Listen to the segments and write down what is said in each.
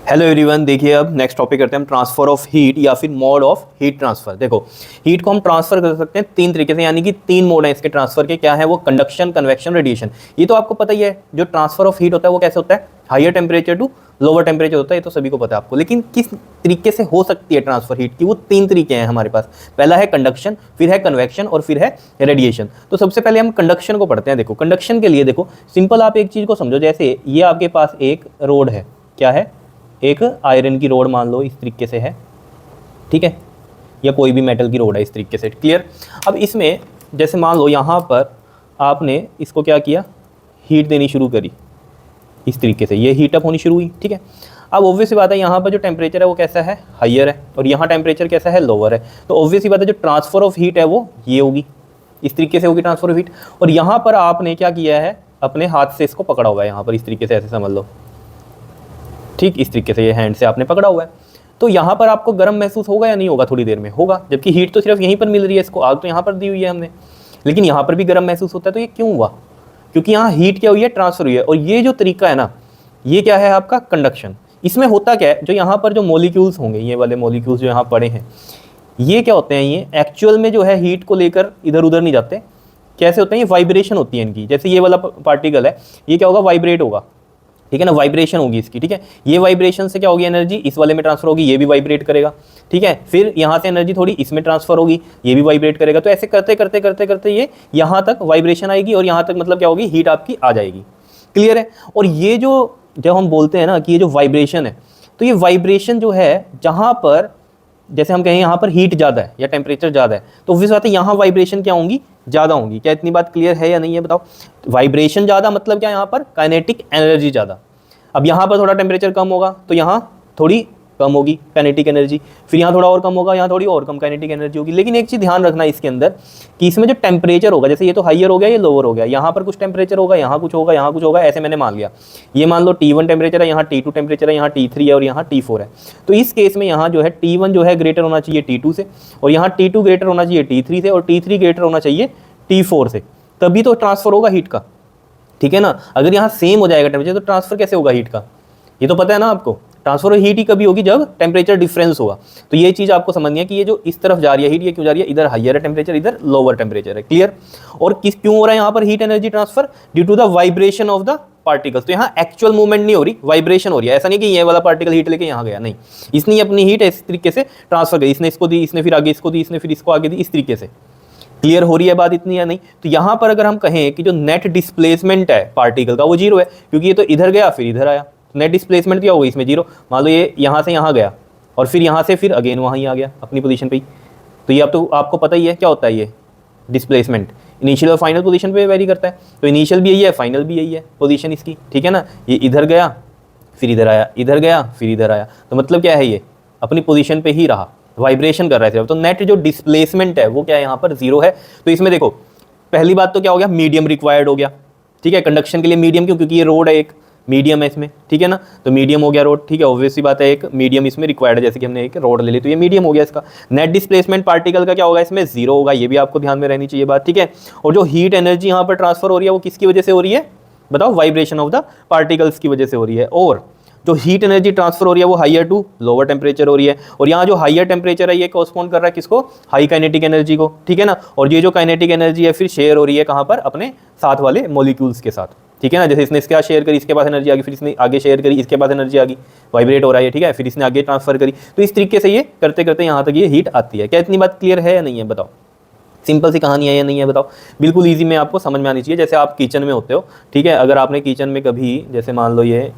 Hello everyone, देखिए अब next topic करते हैं हम ट्रांसफर ऑफ हीट या फिर मोड ऑफ हीट ट्रांसफर। देखो, हीट को हम ट्रांसफर कर सकते हैं तीन तरीके से, यानी कि तीन मोड हैं इसके ट्रांसफर के। क्या है वो? Conduction, convection, radiation. ये तो आपको पता ही है। जो ट्रांसफर ऑफ हीट होता है वो कैसे होता है? Higher temperature to lower temperature होता है, ये तो सभी को पता है आपको। लेकिन किस तरीके से हो सकती है ट्रांसफर हीट की, वो तीन तरीके हैं हमारे पास। पहला है कंडक्शन, फिर है कन्वेक्शन और फिर है रेडिएशन। तो सबसे पहले हम कंडक्शन को पढ़ते हैं। देखो, कंडक्शन के लिए देखो सिंपल आप एक चीज़ को समझो। जैसे ये आपके पास एक रोड है, क्या है? एक आयरन की रोड मान लो, इस तरीके से है, ठीक है, या कोई भी मेटल की रोड है इस तरीके से। क्लियर? अब इसमें जैसे मान लो यहाँ पर आपने इसको क्या किया, हीट देनी शुरू करी इस तरीके से, ये हीट अप होनी शुरू हुई, ठीक है। अब ऑब्वियस सी बात है यहाँ पर जो टेम्परेचर है वो कैसा है? हायर है, और यहाँ टेम्परेचर कैसा है? लोअर है। तो ऑब्वियस सी बात है जो ट्रांसफर ऑफ हीट है वो ये होगी, इस तरीके से होगी ट्रांसफर ऑफ हीट। और यहाँ पर आपने क्या किया है, अपने हाथ से इसको पकड़ा हुआ है यहाँ पर इस तरीके से, ऐसे समझ लो, ठीक इस तरीके से, ये हैंड से आपने पकड़ा हुआ है। तो यहाँ पर आपको गर्म महसूस होगा या नहीं होगा? थोड़ी देर में होगा, जबकि हीट तो सिर्फ यहीं पर मिल रही है इसको, आग तो यहाँ पर दी हुई है हमने, लेकिन यहाँ पर भी गर्म महसूस होता है। तो ये क्यों हुआ? क्योंकि यहाँ हीट क्या हुई है? ट्रांसफर हुई है। और ये जो तरीका है ना, ये क्या है आपका? कंडक्शन। इसमें होता क्या है, जो यहाँ पर जो मॉलिक्यूल्स होंगे, ये वाले मॉलिक्यूल्स जो यहाँ पड़े हैं, ये क्या होते हैं? ये एक्चुअल में जो है हीट को लेकर इधर उधर नहीं जाते। कैसे होते हैं? ये वाइब्रेशन होती है इनकी। जैसे ये वाला पार्टिकल है, ये क्या होगा? वाइब्रेट होगा, ठीक है ना, वाइब्रेशन होगी इसकी, ठीक है। ये वाइब्रेशन से क्या होगी? एनर्जी इस वाले में ट्रांसफर होगी, ये भी वाइब्रेट करेगा, ठीक है। फिर यहाँ से एनर्जी थोड़ी इसमें ट्रांसफर होगी, ये भी वाइब्रेट करेगा। तो ऐसे करते करते करते करते ये यहाँ तक वाइब्रेशन आएगी, और यहाँ तक मतलब क्या होगी? हीट आपकी आ जाएगी। क्लियर है? और ये जो जब हम बोलते हैं ना कि ये जो वाइब्रेशन है, तो ये वाइब्रेशन जो है, जहाँ पर जैसे हम कहें यहाँ पर हीट ज़्यादा है या टेम्परेचर ज़्यादा है, तो ऑब्वियस बात है यहाँ वाइब्रेशन क्या होंगी? ज़्यादा होंगी। क्या इतनी बात क्लियर है या नहीं है? बताओ। वाइब्रेशन ज़्यादा मतलब क्या? यहाँ पर काइनेटिक एनर्जी ज़्यादा। अब यहाँ पर थोड़ा टेम्परेचर कम होगा तो यहाँ थोड़ी कम होगी काइनेटिक एनर्जी, फिर यहाँ थोड़ा और कम होगा, यहाँ थोड़ी और कम काइनेटिक एनर्जी होगी। लेकिन एक चीज़ ध्यान रखना इसके अंदर कि इसमें जो टेम्परेचर होगा, जैसे ये तो हाइयर हो गया, ये लोअर हो गया, यहाँ पर कुछ टेम्परेचर होगा, यहाँ कुछ होगा, यहाँ कुछ होगा, ऐसे मैंने मान लिया। ये मान लो T1 टेम्परेचर है, यहाँ T2 टेम्परेचर है, यहाँ T3 है और यहाँ T4 है। तो इस केस में यहाँ जो है T1 जो है ग्रेटर होना चाहिए T2 से, और यहाँ T2 ग्रेटर होना चाहिए T3 से, और T3 ग्रेटर होना चाहिए T4 से, तभी तो ट्रांसफर होगा हीट का, ठीक है ना। अगर यहाँ सेम हो जाएगा टेम्परेचर तो ट्रांसफर कैसे होगा हीट का? ये तो पता है ना आपको। ट्रांसफर हीट ही कभी होगी जब टेम्परेचर डिफरेंस होगा। तो ये चीज़ आपको समझनी है कि ये जो इस तरफ जा रही है हीट, ये क्यों जा रही है? इधर हायर है टेम्परेचर, इधर लोअर टेम्परेचर है। क्लियर? और किस क्यों हो रहा है यहाँ पर heat energy transfer? Due to the vibration of the particles. तो यहाँ एक्चुअल मूवमेंट नहीं हो रही, वाइब्रेशन हो रही है। ऐसा नहीं कि ये वाला पार्टिकल हीट लेके यहाँ गया, नहीं, इसने अपनी हीट इस तरीके से ट्रांसफर करी, इसने इसको दी, इसने फिर आगे इसको दी, इसने फिर इसको आगे दी, इस तरीके से। क्लियर हो रही है बात इतनी या नहीं? तो यहाँ पर अगर हम कहें कि जो नेट डिस्प्लेसमेंट है पार्टिकल का वो जीरो है, क्योंकि ये तो इधर गया फिर इधर आया, नेट डिस्प्लेसमेंट क्या होगा इसमें? जीरो। मान लो ये यहाँ से यहाँ गया और फिर यहाँ से फिर अगेन वहाँ ही आ गया अपनी पोजीशन पे ही। तो ये अब तो आपको पता ही है क्या होता है ये डिस्प्लेसमेंट, इनिशियल और फाइनल पोजीशन पे वेरी करता है। तो इनिशियल भी यही है, फाइनल भी यही है पोजीशन इसकी, ठीक है ना। ये इधर गया फिर इधर आया, इधर गया फिर इधर आया, तो मतलब क्या है? ये अपनी पोजीशन पे ही रहा, वाइब्रेशन कर रहा है सिर्फ। तो नेट जो डिस्प्लेसमेंट है वो क्या है? यहाँ पर जीरो है। तो इसमें देखो पहली बात तो क्या हो गया? मीडियम रिक्वायर्ड हो गया, ठीक है। कंडक्शन के लिए मीडियम क्यों? क्योंकि ये रोड है, एक मीडियम है इसमें, ठीक है ना। तो मीडियम हो गया रोड, ठीक है। ऑब्वियस सी बात है एक मीडियम इसमें रिक्वायर्ड है, जैसे कि हमने एक रोड ले ली तो ये मीडियम हो गया इसका। नेट डिस्प्लेसमेंट पार्टिकल का क्या होगा? इसमें जीरो होगा, ये भी आपको ध्यान में रहनी चाहिए बात, ठीक है। और जो हीट एनर्जी यहाँ पर ट्रांसफर हो रही है वो किसकी वजह से हो रही है? बताओ। वाइब्रेशन ऑफ द पार्टिकल्स की वजह से हो रही है। और जो हीट एनर्जी ट्रांसफर हो रही है वो हायर टू लोअर टेम्परेचर हो रही है, और यहाँ जो हायर टेम्परेचर है ये कॉरस्पॉन्ड कर रहा है किसको? हाई काइनेटिक एनर्जी को, ठीक है ना। और ये जो काइनेटिक एनर्जी है फिर शेयर हो रही है कहाँ पर? अपने साथ वाले मॉलिक्यूल्स के साथ, ठीक है ना। जैसे इसने इसके साथ शेयर करी, इसके पास एनर्जी आ गई, फिर इसने आगे शेयर करी, इसके पास एनर्जी आ गई, वाइब्रेट हो रहा है, ठीक है। फिर इसने आगे ट्रांसफर करी, तो इस तरीके से ये करते करते यहाँ तक ये हीट आती है। क्या इतनी बात क्लियर है या नहीं है? बताओ। सिंपल सी कहानी है या नहीं है? बताओ। बिल्कुल ईजी में आपको समझ में आनी चाहिए। जैसे आप किचन में होते हो, ठीक है, अगर आपने किचन में कभी, जैसे मान लो ये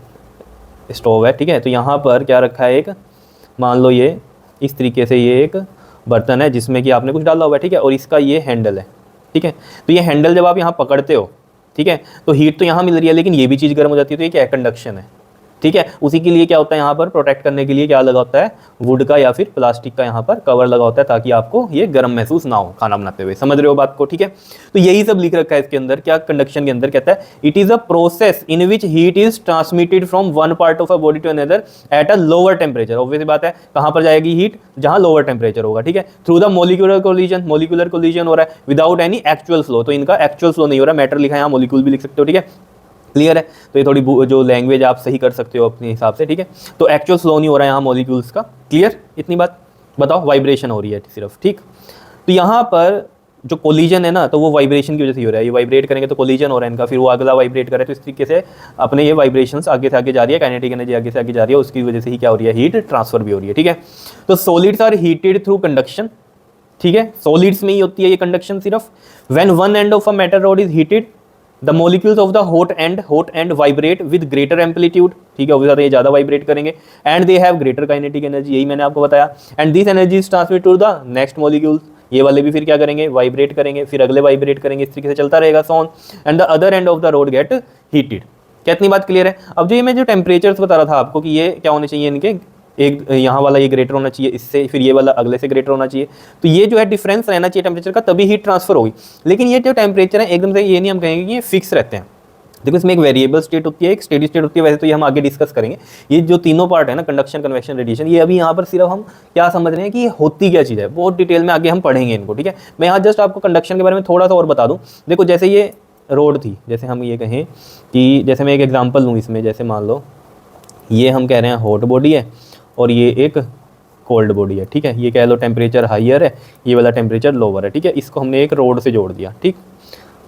स्टोव है, ठीक है, तो यहाँ पर क्या रखा है? एक मान लो ये इस तरीके से ये एक बर्तन है जिसमें कि आपने कुछ डाला हुआ है, ठीक है, और इसका ये हैंडल है, ठीक है। तो ये हैंडल जब आप यहाँ पकड़ते हो, ठीक है, तो हीट तो यहाँ मिल रही है, लेकिन ये भी चीज़ गर्म हो जाती है, तो ये क्या है? कंडक्शन है, ठीक है। उसी के लिए क्या होता है? यहाँ पर प्रोटेक्ट करने के लिए क्या लगा होता है? वुड का या फिर प्लास्टिक का यहाँ पर कवर लगा होता है, ताकि आपको ये गर्म महसूस ना हो खाना बनाते हुए। समझ रहे हो बात को? ठीक है। तो यही सब लिख रखा है इसके अंदर। क्या कंडक्शन के अंदर कहता है? It is a process in which heat is transmitted from one part of a body to another at a lower temperature. Obvious बात है, कहाँ पर जाएगी हीट? जहाँ लोअर टेम्परेचर होगा, ठीक है। Through the molecular collision, molecular collision हो रहा है विदाउट एनी एक्चुअल फ्लो। तो इनका एक्चुअल फ्लो नहीं हो रहा, मैटर लिखा है यहाँ, मोलिक्यूल भी लिख सकते हो, ठीक है। क्लियर है? तो ये थोड़ी जो लैंग्वेज आप सही कर सकते हो अपने हिसाब से, ठीक है। तो एक्चुअल फ्लो नहीं हो रहा है यहाँ मॉलिक्यूल्स का। क्लियर इतनी बात? बताओ, वाइब्रेशन हो रही है सिर्फ, ठीक। तो यहाँ पर जो कोलिजन है ना, तो वो वाइब्रेशन की वजह से हो रहा है। ये वाइब्रेट करेंगे तो कोलिजन हो रहा है इनका, फिर वो अगला वाइब्रेट करे, तो इस तरीके से अपने ये वाइब्रेशंस आगे से आगे जा रही है, काइनेटिक एनर्जी आगे से आगे जा रही है, उसकी वजह से ही क्या हो रही है, हीट ट्रांसफर भी हो रही है, ठीक है। तो solids are heated through conduction, ठीक है, सॉलिड्स में ही होती है ये कंडक्शन सिर्फ। When one end of a metal rod is heated the molecules of the hot end vibrate with greater amplitude, ठीक है, उससे ये ज़्यादा वाइब्रेट करेंगे, and they have greater kinetic energy, यही मैंने आपको बताया। And this energy is transmit to the next molecules, ये वाले भी फिर क्या करेंगे, वाइब्रेट करेंगे, फिर अगले वाइब्रेट करेंगे, इस तरीके से चलता रहेगा सोन, and the other end of the rod get heated. क्या इतनी बात क्लियर है? अब जो ये मैं जो टेम्परेचर्स बता रहा था आपको कि ये क्या होने चाहिए इनके, एक यहाँ वाला ये ग्रेटर होना चाहिए इससे, फिर ये वाला अगले से ग्रेटर होना चाहिए, तो ये जो है डिफरेंस रहना चाहिए टेम्परेचर का, तभी हीट ट्रांसफर होगी। लेकिन ये जो टेम्परेचर है एकदम से ये नहीं हम कहेंगे कि ये फिक्स रहते हैं। देखो इसमें एक वेरिएबल स्टेट होती है, एक स्टेडी स्टेट होती है, वैसे तो ये हम आगे डिस्कस करेंगे। ये जो तीनों पार्ट है ना, कंडक्शन, कन्वेक्शन, रेडिएशन, ये अभी यहाँ पर सिर्फ हम क्या समझ रहे हैं कि ये होती क्या चीज़ है, बहुत डिटेल में आगे हम पढ़ेंगे इनको, ठीक है। मैं यहाँ जस्ट आपको कंडक्शन के बारे में थोड़ा सा और बता दूँ। देखो जैसे ये रोड थी, जैसे हम ये कहें कि जैसे मैं एक एग्जाम्पल लूँ इसमें, जैसे मान लो ये हम कह रहे हैं हॉट बॉडी है और ये एक कोल्ड बॉडी है, ठीक है। ये कह लो टेम्परेचर हाइयर है, ये वाला टेम्परेचर लोअर है, ठीक है। इसको हमने एक रोड से जोड़ दिया, ठीक।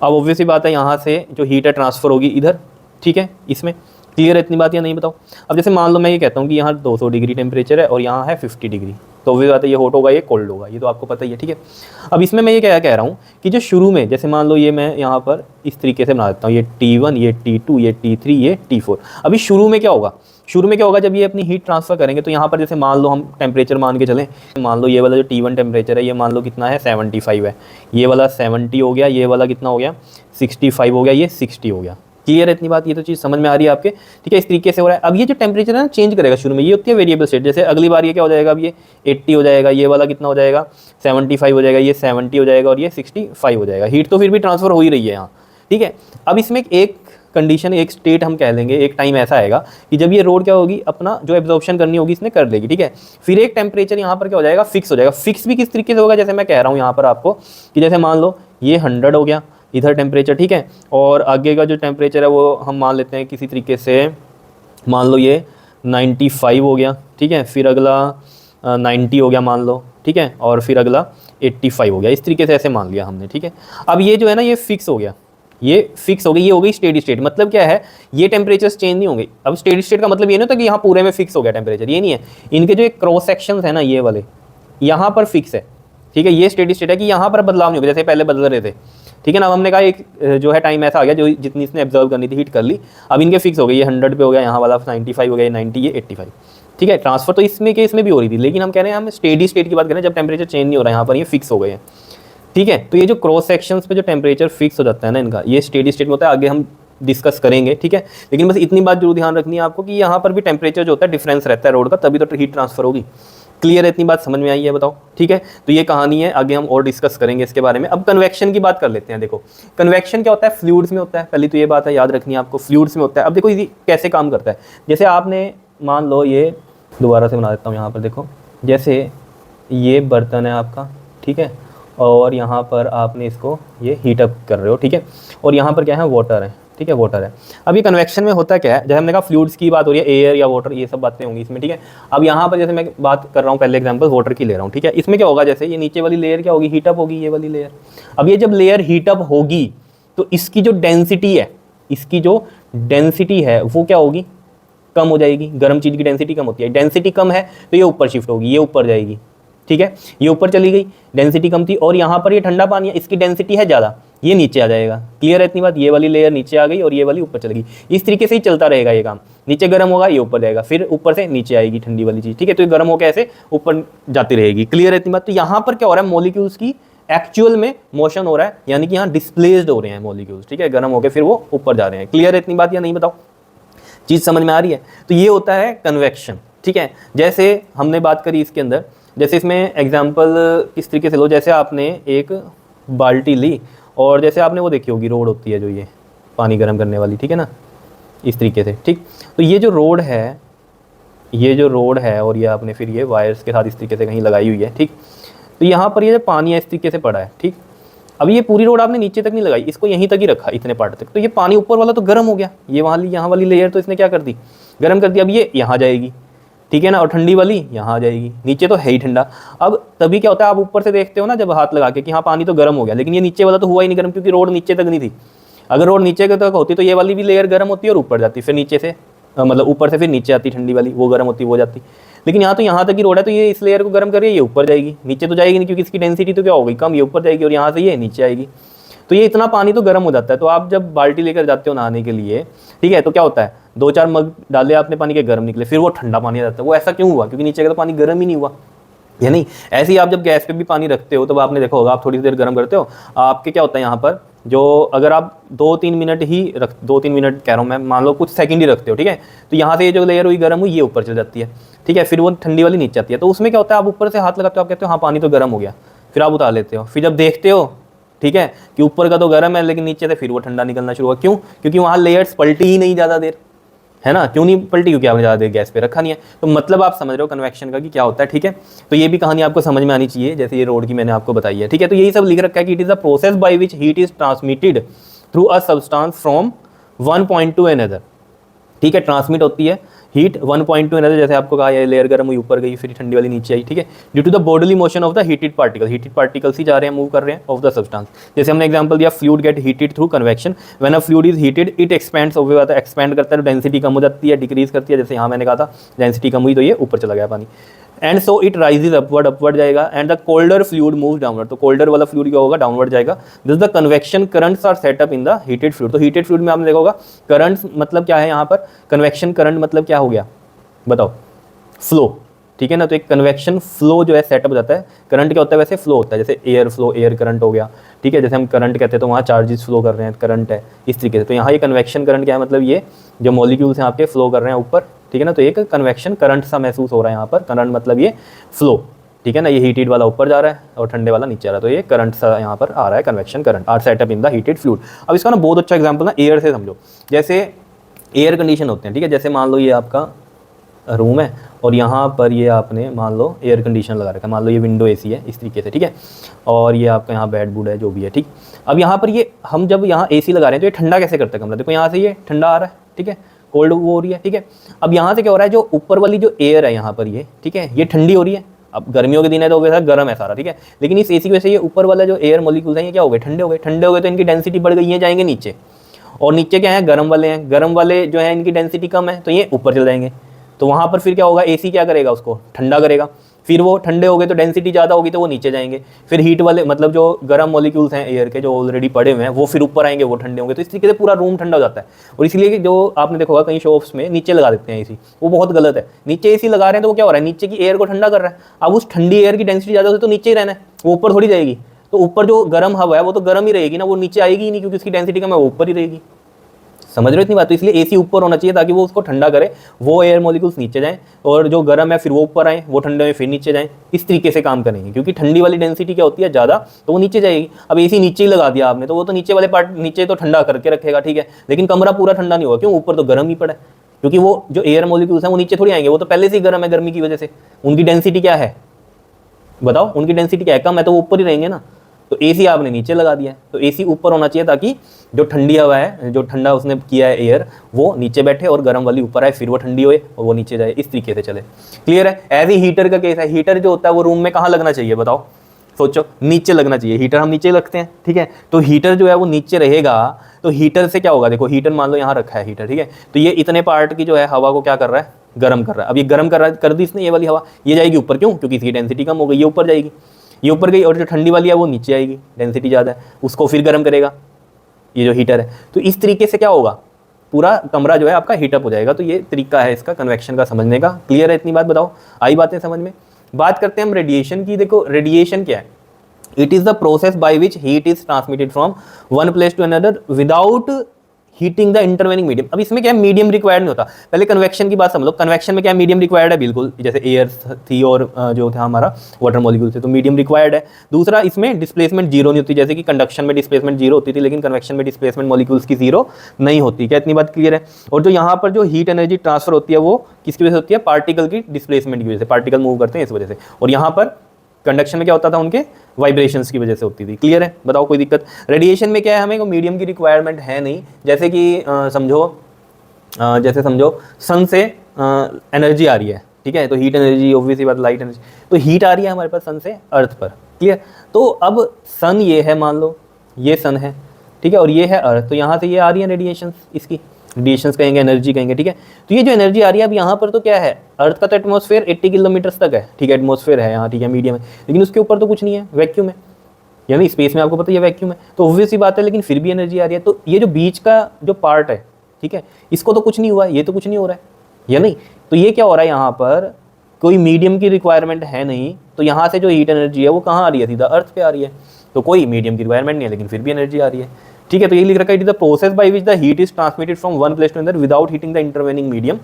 अब ऑब्वियसली बात है यहाँ से जो हीट है ट्रांसफ़र होगी इधर, ठीक है, इसमें। क्लियर है इतनी बात या नहीं बताओ? अब जैसे मान लो मैं ये कहता हूँ कि यहाँ 200 डिग्री टेम्परेचर है और यहाँ है 50 डिग्री, तो ऑब्वियस बात है ये हॉट होगा, ये कोल्ड होगा, ये तो आपको पता ही है, ठीक है। अब इसमें मैं ये क्या कह रहा हूँ कि जो शुरू में, जैसे मान लो ये मैं यहाँ पर इस तरीके से बना देता हूँ, ये T1, ये T2, ये T3, ये T4। अभी शुरू में क्या होगा, शुरू में क्या होगा, जब ये अपनी हीट ट्रांसफ़र करेंगे तो यहाँ पर जैसे मान लो हम टेम्परेचर मान के चलें, मान लो ये वाला जो T1 टेम्परेचर है ये मान लो कितना है, 75 है, ये वाला 70 हो गया, ये वाला कितना हो गया, 65 हो गया, ये 60 हो गया। क्लियर है इतनी बात? ये तो चीज़ समझ में आ रही है आपके, ठीक है। इस तरीके से हो रहा है। अब ये जो टेम्परेचर है ना चेंज करेगा, शुरू में ये होती है वेरिएबल स्टेट, जैसे अगली बार ये क्या हो जाएगा, अब ये 80 हो जाएगा, ये वाला कितना हो जाएगा, 75 हो जाएगा, ये 70 हो जाएगा और ये 65 हो जाएगा। हीट तो फिर भी ट्रांसफ़र हो ही रही है यहाँ, ठीक है। अब इसमें एक कंडीशन, एक स्टेट हम कह लेंगे, एक टाइम ऐसा आएगा कि जब ये रोड क्या होगी, अपना जो एब्जॉर्प्शन करनी होगी इसने कर लेगी, ठीक है। फिर एक टेम्परेचर यहाँ पर क्या हो जाएगा, फिक्स हो जाएगा। फिक्स भी किस तरीके से होगा, जैसे मैं कह रहा हूँ यहाँ पर आपको कि जैसे मान लो ये 100 हो गया इधर टेम्परेचर, ठीक है, और आगे का जो टेम्परेचर है वो हम मान लेते हैं किसी तरीके से, मान लो ये 95 हो गया, ठीक है, फिर अगला 90 हो गया मान लो, ठीक है, और फिर अगला 85 हो गया, इस तरीके से ऐसे मान लिया हमने, ठीक है। अब ये जो है ना ये फिक्स हो गया, ये फिक्स हो गई, ये हो गई स्टेडी स्टेट। मतलब क्या है, ये टेम्परेचर्स चेंज नहीं होंगे। अब स्टेडी स्टेट का मतलब ये नहीं होता कि यहाँ पूरे में फिक्स हो गया टेम्परेचर, ये नहीं है। इनके जो एक क्रॉस सेक्शंस है ना ये वाले, यहाँ पर फिक्स है, ठीक है, ये स्टेडी स्टेट है कि यहाँ पर बदलाव नहीं होगा, जैसे पहले बदल रहे थे, ठीक है ना। अब हमने कहा एक जो है टाइम ऐसा आ गया जो जितनी इसने ऑब्जर्व करनी थी हीट कर ली, अब इनके फिक्स हो गई, ये 100 पे हो गया, यहाँ वाला 95 हो गया, 90, ये 85, ठीक है। ट्रांसफर तो इसमें केस में भी हो रही थी, लेकिन हम कह रहे हैं हम स्टेडी स्टेट की बात करें जब टेम्परेचर चेंज नहीं हो रहा है, यहाँ पर ये फिक्स हो गए हैं, ठीक है। तो ये जो क्रॉस सेक्शंस पे जो टेम्परेचर फिक्स हो जाता है ना इनका, ये स्टेडी स्टेट में होता है, आगे हम डिस्कस करेंगे, ठीक है। लेकिन बस इतनी बात जरूर ध्यान रखनी है आपको कि यहाँ पर भी टेम्परेचर जो होता है डिफरेंस रहता है रोड का, तभी तो हीट ट्रांसफर होगी। क्लियर है इतनी बात, समझ में आई है? बताओ, ठीक है। तो ये कहानी है, आगे हम और डिस्कस करेंगे इसके बारे में। अब कन्वेक्शन की बात कर लेते हैं। देखो कन्वेक्शन क्या होता है, फ्लूइड्स में होता है, पहली तो ये बात है याद रखनी है आपको, फ्लूइड्स में होता है। अब देखो ये कैसे काम करता है, जैसे आपने मान लो ये दोबारा से बना देता हूँ, यहाँ पर देखो जैसे ये बर्तन है आपका, ठीक है, और यहाँ पर आपने इसको ये हीट अप कर रहे हो, ठीक है, और यहाँ पर क्या है, वाटर है, ठीक है, वाटर है। अब ये कन्वेक्शन में होता क्या है, जैसे हमने कहा फ्लूइड्स की बात हो रही है, एयर या वाटर, ये सब बातें होंगी इसमें, ठीक है। अब यहाँ पर जैसे मैं बात कर रहा हूँ, पहले एग्जांपल वाटर की ले रहा हूँ, ठीक है। इसमें क्या होगा, जैसे ये नीचे वाली लेयर क्या होगी, हीटअप होगी, ये वाली लेयर। अब ये जब लेयर हीटअप होगी तो इसकी जो डेंसिटी है, इसकी जो डेंसिटी है वो क्या होगी, कम हो जाएगी। गर्म चीज़ की डेंसिटी कम होती है, डेंसिटी कम है तो ये ऊपर शिफ्ट होगी, ये ऊपर जाएगी, ठीक है, ये ऊपर चली गई, डेंसिटी कम थी। और यहाँ पर ये ठंडा पानी है, इसकी डेंसिटी है ज़्यादा, ये नीचे आ जाएगा। क्लियर है इतनी बात, ये वाली लेयर नीचे आ गई और ये वाली ऊपर चली गई। इस तरीके से ही चलता रहेगा ये काम, नीचे गर्म होगा ये ऊपर जाएगा, फिर ऊपर से नीचे आएगी ठंडी वाली चीज़, ठीक है। तो ये गर्म होकर ऐसे ऊपर जाती रहेगी। क्लियर है इतनी बात। तो यहाँ पर क्या हो रहा है, मॉलिक्यूल्स की एक्चुअल में मोशन हो रहा है, यानी कि यहाँ डिस्प्लेस्ड हो रहे हैं मॉलिक्यूल्स, ठीक है, गर्म होकर फिर वो ऊपर जा रहे हैं। क्लियर है इतनी बात या नहीं, बताओ, चीज़ समझ में आ रही है? तो ये होता है कन्वेक्शन, ठीक है। जैसे हमने बात करी इसके अंदर, जैसे इसमें एग्जांपल किस तरीके से लो, जैसे आपने एक बाल्टी ली और जैसे आपने वो देखी होगी रोड होती है जो ये पानी गर्म करने वाली, ठीक है ना, इस तरीके से, ठीक। तो ये जो रोड है, ये जो रोड है और ये आपने फिर ये वायर्स के साथ इस तरीके से कहीं लगाई हुई है, ठीक। तो यहाँ पर ये जो पानी है इस तरीके से पड़ा है, ठीक। अब ये पूरी रोड आपने नीचे तक नहीं लगाई, इसको यहीं तक ही रखा, इतने पार्ट तक, तो ये पानी ऊपर वाला तो गर्म हो गया, ये वहाँ यहाँ वाली लेयर तो इसने क्या कर दी, गर्म कर दिया। अब ये यहाँ जाएगी, ठीक है ना, और ठंडी वाली यहाँ आ जाएगी, नीचे तो है ही ठंडा। अब तभी क्या होता है, आप ऊपर से देखते हो ना जब हाथ लगा के कि हाँ पानी तो गर्म हो गया, लेकिन ये नीचे वाला तो हुआ ही नहीं गर्म, क्योंकि रोड नीचे तक नहीं थी। अगर रोड नीचे तक होती तो ये वाली भी लेयर गर्म होती है और ऊपर जाती, फिर नीचे से मतलब ऊपर से फिर नीचे आती ठंडी वाली, वो गर्म होती वो जाती। लेकिन यहाँ तो यहाँ तक ही रोड है, तो ये इस लेयर को गर्म कर रही है, ये ऊपर जाएगी, नीचे तो जाएगी नहीं, क्योंकि इसकी डेंसिटी तो क्या हो गई कम, ये ऊपर जाएगी, और यहाँ से ये नीचे आएगी। तो ये इतना पानी तो गर्म हो जाता है। तो आप जब बाल्टी लेकर जाते हो नहाने के लिए, ठीक है, तो क्या होता है, 2-4 मग डाले आपने पानी के, गर्म निकले, फिर वो ठंडा पानी आ जाता है। वो ऐसा क्यों हुआ, क्योंकि नीचे का तो पानी गर्म ही नहीं हुआ, या नहीं। ऐसे ही आप जब गैस पे भी पानी रखते हो, तब आपने देखा होगा, आप थोड़ी देर गर्म करते हो, आपके क्या होता है यहाँ पर, जो अगर आप 2-3 मिनट ही 2-3 मिनट कह रहा हूँ मैं, मान लो कुछ सेकंड ही रखते हो, ठीक है, तो यहाँ से ये जो लेयर हुई गर्म हुई, ये ऊपर चल जाती है, ठीक है, फिर वो ठंडी वाली नीचे आती है। तो उसमें क्या होता है, आप ऊपर से हाथ लगाते हो, आप कहते हो हाँ पानी तो गर्म हो गया, फिर आप उतार लेते हो, फिर जब देखते हो, ठीक है, कि ऊपर का तो गर्म है लेकिन नीचे से फिर वो ठंडा निकलना शुरू हुआ। क्यों, क्योंकि वहाँ लेयर्स पलटी ही नहीं ज़्यादा देर, है ना। क्यों नहीं पलटी, क्योंकि आपने ज़्यादा देर गैस पे रखा नहीं है। तो मतलब आप समझ रहे हो कन्वेक्शन का कि क्या होता है, ठीक है। तो ये भी कहानी आपको समझ में आनी चाहिए, जैसे ये रोड की मैंने आपको बताई है, ठीक है। तो यही सब लिख रखा है कि it is the process by which heat is transmitted through a substance from one point two another, ठीक है, ट्रांसमिट होती है heat one point two another, जैसे आपको कहा ये लेयर गर्म हुई ऊपर गई, फिर ठंडी वाली नीचे आई, ठीक है, due to the bodily motion of the heated particles ही जा रहे हैं, मूव कर रहे हैं ऑफ द सब्सटेंस। जैसे हमने एग्जांपल दिया, fluid gate heated through convection, when a fluid is heated it expends, expand करता है, डेंसिटी कम हो जाती है, डिक्रीज करती है, जैसे यहाँ मैंने कहा था डेंसिटी कम हुई तो ये ऊपर चला गया पानी, and so it rises upward जाएगा, and the colder fluid move downward, तो कोल्डर वाला फ्लूइड क्या होगा, डाउनवर्ड जाएगा। This the convection currents are set up in the heated fluid. तो हीटेड फ्लूइड में आपने देखा होगा करंट्स मतलब क्या है, यहाँ पर कन्वेक्शन करंट मतलब क्या हो गया, बताओ, फ्लो, ठीक है ना। तो एक कन्वेक्शन फ्लो जो है सेटअप हो जाता है। करंट क्या होता है, वैसे फ्लो होता है, जैसे एयर फ्लो, एयर करंट हो गया, ठीक है, जैसे हम करंट कहते हैं तो वहाँ चार्जेस फ्लो कर रहे हैं, करंट है, इस तरीके से। तो यहाँ ये कन्वेक्शन करंट क्या है, मतलब ये जो मॉलिक्यूल्स हैं आपके फ्लो कर रहे हैं ऊपर, ठीक है ना, तो एक कन्वेक्शन करंट सा महसूस हो रहा है यहाँ पर। करंट मतलब ये फ्लो, ठीक है ना, ये हीटेड वाला ऊपर जा रहा है और ठंडे वाला नीचे आ रहा है, तो ये करंट सा यहाँ पर आ रहा है, convection current are set up in the heated fluid. अब इसका ना बहुत अच्छा एग्जाम्पल ना एयर से समझो, जैसे एयर कंडीशन होते हैं, ठीक है, जैसे मान लो ये आपका रूम है और यहाँ पर ये आपने मान लो एयर कंडीशन लगा रखा है, मान लो ये विंडो एसी है इस तरीके से, ठीक है, और ये आपका यहाँ बेड बूड है जो भी है, ठीक। अब यहाँ पर ये हम जब यहाँ एसी लगा रहे हैं तो ये ठंडा कैसे करता है कमरा, देखो यहाँ से ये ठंडा आ रहा है, ठीक है, कोल्ड वो हो रही है, ठीक है। अब यहाँ से क्या हो रहा है, जो ऊपर वाली जो एयर है यहाँ पर ये, ठीक है, ये ठंडी हो रही है। अब गर्मियों के दिन है तो वैसा गर्म है सारा, ठीक है, लेकिन इस एसी की वजह से ये ऊपर वाला जो एयर मॉलिक्यूल्स हैं ये क्या हो गए, ठंडे हो गए। ठंडे हो गए तो इनकी डेंसिटी बढ़ गई, ये जाएंगे नीचे, और नीचे क्या है, गर्म वाले हैं, गर्म वाले जो है इनकी डेंसिटी कम है तो ये ऊपर चल जाएंगे। तो वहाँ पर फिर क्या होगा, एसी क्या करेगा, उसको ठंडा करेगा, फिर वो ठंडे हो गए तो डेंसिटी ज़्यादा होगी तो वो नीचे जाएंगे, फिर हीट वाले मतलब जो गर्म मॉलिक्यूल्स हैं एयर के जो ऑलरेडी पड़े हुए हैं वो फिर ऊपर आएंगे, वो ठंडे होंगे। तो इस तरीके से पूरा रूम ठंडा हो जाता है। और इसलिए जो आपने देखा होगा कई शॉप्स में नीचे लगा देते हैं एसी, वो बहुत गलत है। नीचे एसी लगा रहे हैं तो वो क्या हो रहा है, नीचे की एयर को ठंडा कर रहा है। अब उस ठंडी एयर की डेंसिटी ज़्यादा होती तो नीचे ही रहना है, वो ऊपर थोड़ी जाएगी। तो ऊपर जो गर्म हवा है वो तो गर्म ही रहेगी ना, वो नीचे आएगी ही नहीं, क्योंकि उसकी डेंसिटी कम है, वो ऊपर ही रहेगी। समझ रहे हो इतनी बात। तो इसलिए एसी ऊपर होना चाहिए ताकि वो उसको ठंडा करे, वो एयर मॉलिक्यूल्स नीचे जाएं, और जो गर्म है फिर वो ऊपर आए, वो ठंडे में फिर नीचे जाएं। इस तरीके से काम करेंगे, क्योंकि ठंडी वाली डेंसिटी क्या होती है ज़्यादा, तो वो नीचे जाएगी। अब एसी नीचे ही लगा दिया आपने तो वो तो नीचे वाले पार्ट नीचे तो ठंडा करके रखेगा, ठीक है, लेकिन कमरा पूरा ठंडा नहीं होगा। क्यों, ऊपर तो गर्म ही पड़ा है, क्योंकि वो जो एयर मॉलिक्यूल्स हैं वो नीचे थोड़ी आएंगे, वो तो पहले से ही गर्म है गर्मी की वजह से। उनकी डेंसिटी क्या है बताओ, उनकी डेंसिटी क्या है, कम है, तो वो ऊपर ही रहेंगे ना। तो एसी आपने नीचे लगा दिया है, तो एसी ऊपर होना चाहिए ताकि जो ठंडी हवा है, जो ठंडा उसने किया है एयर, वो नीचे बैठे और गर्म वाली ऊपर आए, फिर वो ठंडी होए और वो नीचे जाए, इस तरीके से चले। क्लियर है। एज ही हीटर का केस है। हीटर जो होता है वो रूम में कहाँ लगना चाहिए बताओ, सोचो, नीचे लगना चाहिए। हीटर हम नीचे रखते हैं, ठीक है, तो हीटर जो है वो नीचे रहेगा। तो हीटर से क्या होगा, देखो हीटर मान लो यहाँ रखा है हीटर, ठीक है, तो ये इतने पार्ट की जो है हवा को क्या कर रहा है, गर्म कर रहा है। अब ये गर्म कर रहा है, कर दी इसने ये वाली हवा, ये जाएगी ऊपर। क्यों, क्योंकि इसकी डेंसिटी कम हो गई, ये ऊपर जाएगी, ये ऊपर गई, और जो ठंडी वाली है वो नीचे आएगी, डेंसिटी ज़्यादा है, उसको फिर गर्म करेगा ये जो हीटर है। तो इस तरीके से क्या होगा, पूरा कमरा जो है आपका हीटअप हो जाएगा। तो ये तरीका है इसका कन्वेक्शन का समझने का। क्लियर है इतनी बात, बताओ आई बातें समझ में। बात करते हैं हम रेडिएशन की। देखो रेडिएशन क्या है, it is the process by which heat is transmitted from one place to another without heating the intervening medium. अब इसमें क्या है, मीडियम रिक्वायर्ड नहीं होता। पहले कन्वेक्शन की बात समझ लो। कन्वेक्शन में क्या है, मीडियम रिक्वायर्ड है, बिल्कुल जैसे एयर थी और जो था हमारा वाटर मॉलिक्यूल थे, तो मीडियम रिक्वायर्ड है। दूसरा, इसमें डिस्प्लेसमेंट जीरो नहीं होती, जैसे कि कंडक्शन में डिस्प्लेसमेंट जीरो होती थी, लेकिन कन्वेक्शन में डिस्प्लेसमेंट मॉलिक्यूल्स की जीरो नहीं होती। क्या इतनी बात क्लियर है। और जो यहाँ पर जो हीट एनर्जी ट्रांसफर होती है वो किसकी वजह से होती है, पार्टिकल की डिस्प्लेसमेंट की वजह से। पार्टिकल मूव करते हैं इस वजह से। और यहाँ पर कंडक्शन में क्या होता था उनके वाइब्रेशंस की वजह से होती थी। क्लियर है, बताओ कोई दिक्कत। रेडिएशन में क्या है, हमें मीडियम की रिक्वायरमेंट है नहीं। जैसे कि समझो सन से एनर्जी आ रही है, ठीक है, तो हीट एनर्जी, ऑब्वियसली बात लाइट एनर्जी, तो हीट आ रही है हमारे पास सन से अर्थ पर। क्लियर, तो अब सन ये है, मान लो ये सन है, ठीक है, और ये है अर्थ, तो यहाँ से ये आ रही है रेडिएशन, इसकी रेडिएशंस कहेंगे, एनर्जी कहेंगे, ठीक है। तो ये जो एनर्जी आ रही है अब यहाँ पर तो क्या है, अर्थ का तो एटमॉस्फेयर 80 किलोमीटर्स तक है, ठीक है, एटमॉस्फेयर है यहाँ, ठीक है, मीडियम है, लेकिन उसके ऊपर तो कुछ नहीं है, वैक्यूम है, यानी स्पेस में आपको पता है वैक्यूम है, तो ऑब्वियस ही बात है, लेकिन फिर भी एनर्जी आ रही है। तो ये जो बीच का जो पार्ट है, ठीक है, इसको तो कुछ नहीं हुआ, ये तो कुछ नहीं हो रहा है, या नहीं, तो ये क्या हो रहा है, यहाँ पर कोई मीडियम की रिक्वायरमेंट है नहीं, तो यहाँ से जो हीट एनर्जी है वो कहाँ आ रही है, सीधा अर्थ पे आ रही है, तो कोई मीडियम की रिक्वायरमेंट नहीं है, लेकिन फिर भी एनर्जी आ रही है, ठीक है। तो ये लिख रखा है, it is the process by which the heat is transmitted from one place to another without heating the intervening medium,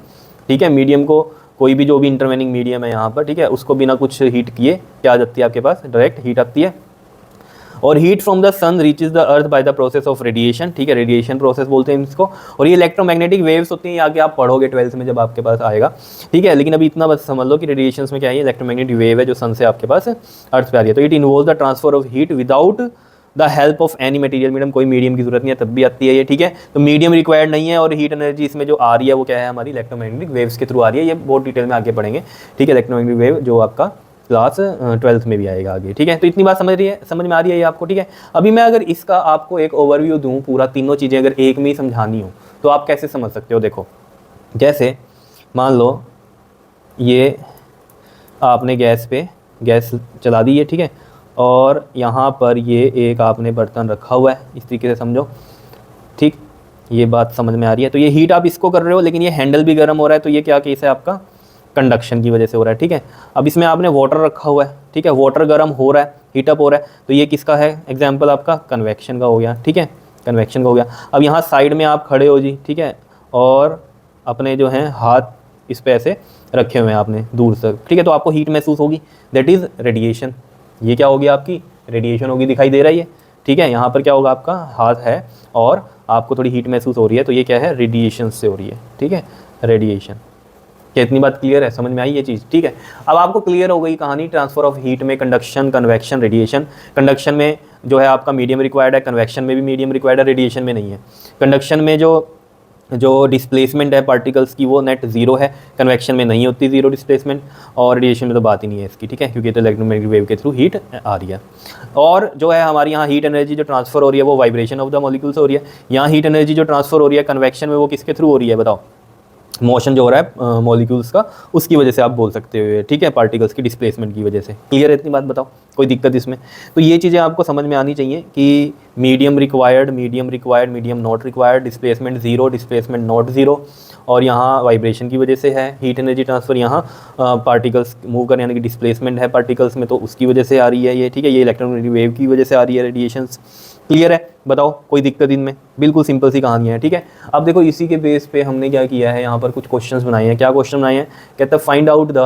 ठीक है, मीडियम को कोई भी जो भी इंटरवेनिंग मीडियम है यहाँ पर, ठीक है, उसको बिना कुछ हीट किए क्या आ जाती है आपके पास, डायरेक्ट हीट आती है। और heat from the sun reaches the earth by the process of radiation, ठीक है, रेडिएशन प्रोसेस बोलते हैं इसको। और ये इलेक्ट्रोमैग्नेटिक वेव्स होती हैं, आगे आप पढ़ोगे 12th में जब आपके पास आएगा, ठीक है, लेकिन अभी इतना बस समझ लो कि रेडिएशंस में क्या है, इलेक्ट्रोमैग्नेटिक वेव है जो सन से आपके पास अर्थ पे आ रही है। तो it involves the transfer of heat without the help of any material medium, कोई मीडियम की जरूरत नहीं है, तब भी आती है ये, ठीक है। तो मीडियम रिक्वायर्ड नहीं है, और हीट एनर्जी इसमें जो आ रही है वो क्या है, हमारी इलेक्ट्रोमैग्नेटिक वेव्स के थ्रू आ रही है, ये बहुत डिटेल में आगे पढ़ेंगे, ठीक है, इलेक्ट्रोमैग्नेटिक वेव जो आपका क्लास 12th में भी आएगा आगे, ठीक है। तो इतनी बात समझ में आ रही है ये आपको, ठीक है। अभी मैं अगर इसका आपको एक ओवरव्यू दूं, पूरा तीनों चीज़ें अगर एक में ही समझानी हो तो आप कैसे समझ सकते हो, देखो, जैसे मान लो ये आपने गैस चला दी है, ठीक है, और यहाँ पर ये एक आपने बर्तन रखा हुआ है, इस तरीके से समझो, ठीक, ये बात समझ में आ रही है। तो ये हीट आप इसको कर रहे हो, लेकिन ये हैंडल भी गर्म हो रहा है, तो ये क्या केस है आपका, कंडक्शन की वजह से हो रहा है, ठीक है। अब इसमें आपने वाटर रखा हुआ है, ठीक है, वाटर गर्म हो रहा है, हीटअप हो रहा है, तो ये किसका है एग्जाम्पल, आपका कन्वेक्शन का हो गया, ठीक है, कन्वेक्शन का हो गया। अब यहाँ साइड में आप खड़े हो जी, ठीक है, और अपने जो हैं हाथ इस पे ऐसे रखे हुए हैं आपने दूर से, ठीक है, तो आपको हीट महसूस होगी, दैट इज़ रेडिएशन। ये क्या होगी, आपकी रेडिएशन होगी, दिखाई दे रही है, ठीक है। यहाँ पर क्या होगा, आपका हाथ है और आपको थोड़ी हीट महसूस हो रही है, तो ये क्या है, रेडिएशन से हो रही है, ठीक है, रेडिएशन। क्या इतनी बात क्लियर है, समझ में आई ये चीज़, ठीक है। अब आपको क्लियर हो गई कहानी ट्रांसफर ऑफ हीट में, कंडक्शन, कन्वेक्शन, रेडिएशन। कंडक्शन में जो है आपका मीडियम रिक्वायर्ड है, कन्वेक्शन में भी मीडियम रिक्वायर्ड है, रेडिएशन में नहीं है। कंडक्शन में जो डिस्प्लेसमेंट है पार्टिकल्स की वो नेट जीरो है, कन्वेक्शन में नहीं होती जीरो डिस्प्लेसमेंट, और रेडिएशन में तो बात ही नहीं है इसकी, ठीक है, क्योंकि तो इलेक्ट्रोमैग्नेटिक वेव के थ्रू हीट आ रही है। और जो है हमारी यहाँ हीट एनर्जी जो ट्रांसफर हो रही है वो वाइब्रेशन ऑफ द मॉलिक्यूल से हो रही है। यहाँ हीट एनर्जी जो ट्रांसफर हो रही है कन्वेक्शन में, वो किसके थ्रू हो रही है, बताओ, मोशन जो हो रहा है मॉलिक्यूल्स का, उसकी वजह से आप बोल सकते हो, ठीक है, पार्टिकल्स की डिस्प्लेसमेंट की वजह से। क्लियर है इतनी बात, बताओ कोई दिक्कत इसमें। तो ये चीज़ें आपको समझ में आनी चाहिए कि medium required, medium not required, displacement zero, displacement not zero, और यहाँ वाइब्रेशन की वजह से है हीट एनर्जी ट्रांसफर, यहाँ पार्टिकल्स मूव करने यानी कि डिस्प्लेसमेंट है पार्टिकल्स में, तो उसकी वजह से आ रही है ये, ठीक है, ये इलेक्ट्रोमैग्नेटिक वेव की वजह से आ रही है रेडिएशंस। क्लियर है, बताओ कोई दिक्कत इनमें, बिल्कुल सिंपल सी कहानी है, ठीक है। अब देखो इसी के बेस पे हमने क्या किया है, यहाँ पर कुछ क्वेश्चंस बनाए हैं। क्या क्वेश्चन बनाए हैं, कहते हैं find out the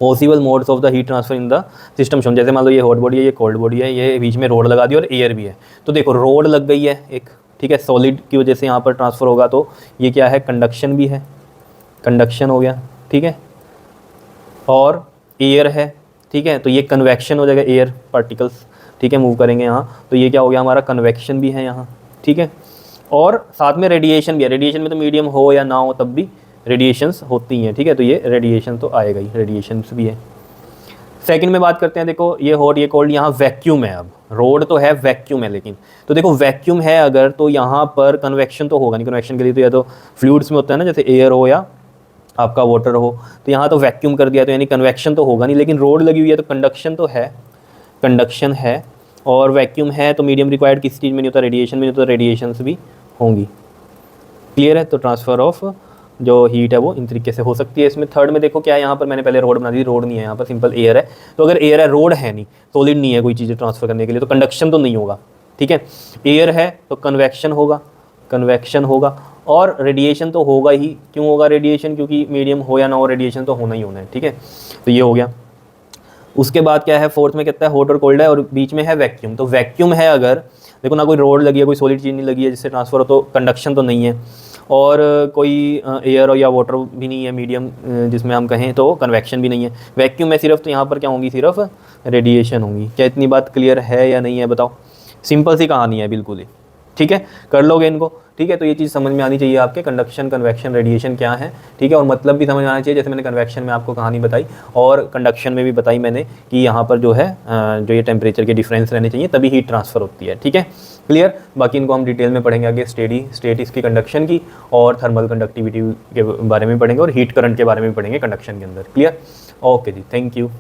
possible modes of the heat transfer in the system shown. जैसे मान लो ये हॉट बॉडी है, ये कोल्ड बॉडी है, ये बीच में रोड लगा दी और एयर भी है, तो देखो रोड लग गई है एक, ठीक है, सॉलिड की वजह से यहाँ पर ट्रांसफ़र होगा, तो ये क्या है, कंडक्शन भी है, कंडक्शन हो गया, ठीक है, और एयर है, ठीक है, तो ये कन्वेक्शन हो जाएगा, एयर पार्टिकल्स, ठीक है, मूव करेंगे यहाँ, तो ये क्या हो गया हमारा, कन्वेक्शन भी है यहाँ, ठीक है, और साथ में रेडिएशन भी है। रेडिएशन में तो मीडियम हो या ना हो तब भी रेडिएशंस होती हैं, ठीक है, तो ये रेडिएशन तो आएगा ही, रेडिएशंस भी है। सेकंड में बात करते हैं, देखो ये हॉट ये कोल्ड, यहाँ वैक्यूम है, अब रोड तो है, वैक्यूम है, लेकिन तो देखो वैक्यूम है अगर, तो यहाँ पर कन्वेक्शन तो होगा नहीं, कन्वेक्शन के लिए तो या तो फ्लूइड्स में होता है ना, जैसे एयर हो या आपका वाटर हो, तो यहाँ तो वैक्यूम कर दिया, तो यानी कन्वेक्शन तो होगा नहीं, लेकिन रोड लगी हुई है तो कंडक्शन तो है, कंडक्शन है, और वैक्यूम है, तो मीडियम रिक्वायर्ड किस चीज़ में नहीं होता, रेडिएशन में नहीं होता, रेडिएशंस भी होंगी। क्लियर है, तो ट्रांसफ़र ऑफ जो हीट है वो इन तरीके से हो सकती है। इसमें थर्ड में देखो क्या है, यहाँ पर मैंने पहले रोड बना दी, रोड नहीं है, यहाँ पर सिंपल एयर है, तो अगर एयर है, रोड है नहीं, सॉलिड नहीं है कोई चीज़ें ट्रांसफ़र करने के लिए, तो कंडक्शन तो नहीं होगा, ठीक है। एयर है तो कन्वेक्शन होगा, कन्वेक्शन होगा, और रेडिएशन तो होगा ही। क्यों होगा रेडिएशन, क्योंकि मीडियम हो या ना हो रेडिएशन तो होना ही होना है, ठीक है, तो ये हो गया। उसके बाद क्या है, फोर्थ में कहता है हॉट और कोल्ड है, और बीच में है वैक्यूम। तो वैक्यूम है अगर, देखो ना कोई रोड लगी है, कोई सॉलिड चीज़ नहीं लगी है जिससे ट्रांसफ़र हो, तो कंडक्शन तो नहीं है, और कोई एयर या वाटर भी नहीं है मीडियम जिसमें हम कहें तो कन्वेक्शन भी नहीं है। वैक्यूम में सिर्फ तो यहाँ पर क्या होंगी, सिर्फ रेडिएशन होंगी। क्या इतनी बात क्लियर है या नहीं है बताओ? सिंपल सी कहानी है बिल्कुल ही, ठीक है, कर लोगे इनको, ठीक है। तो ये चीज़ समझ में आनी चाहिए आपके, कंडक्शन, कन्वेक्शन, रेडिएशन क्या है, ठीक है, और मतलब भी समझ में आना चाहिए। जैसे मैंने कन्वेक्शन में आपको कहानी बताई और कंडक्शन में भी बताई मैंने कि यहाँ पर जो है जो ये टेम्परेचर के डिफरेंस रहने चाहिए तभी हीट ट्रांसफ़र होती है, ठीक है, क्लियर। बाकी इनको हम डिटेल में पढ़ेंगे आगे, स्टेट इसकी कंडक्शन की और थर्मल कंडक्टिविटी के बारे में पढ़ेंगे और हीट करंट के बारे में पढ़ेंगे कंडक्शन के अंदर, क्लियर। ओके जी, थैंक यू।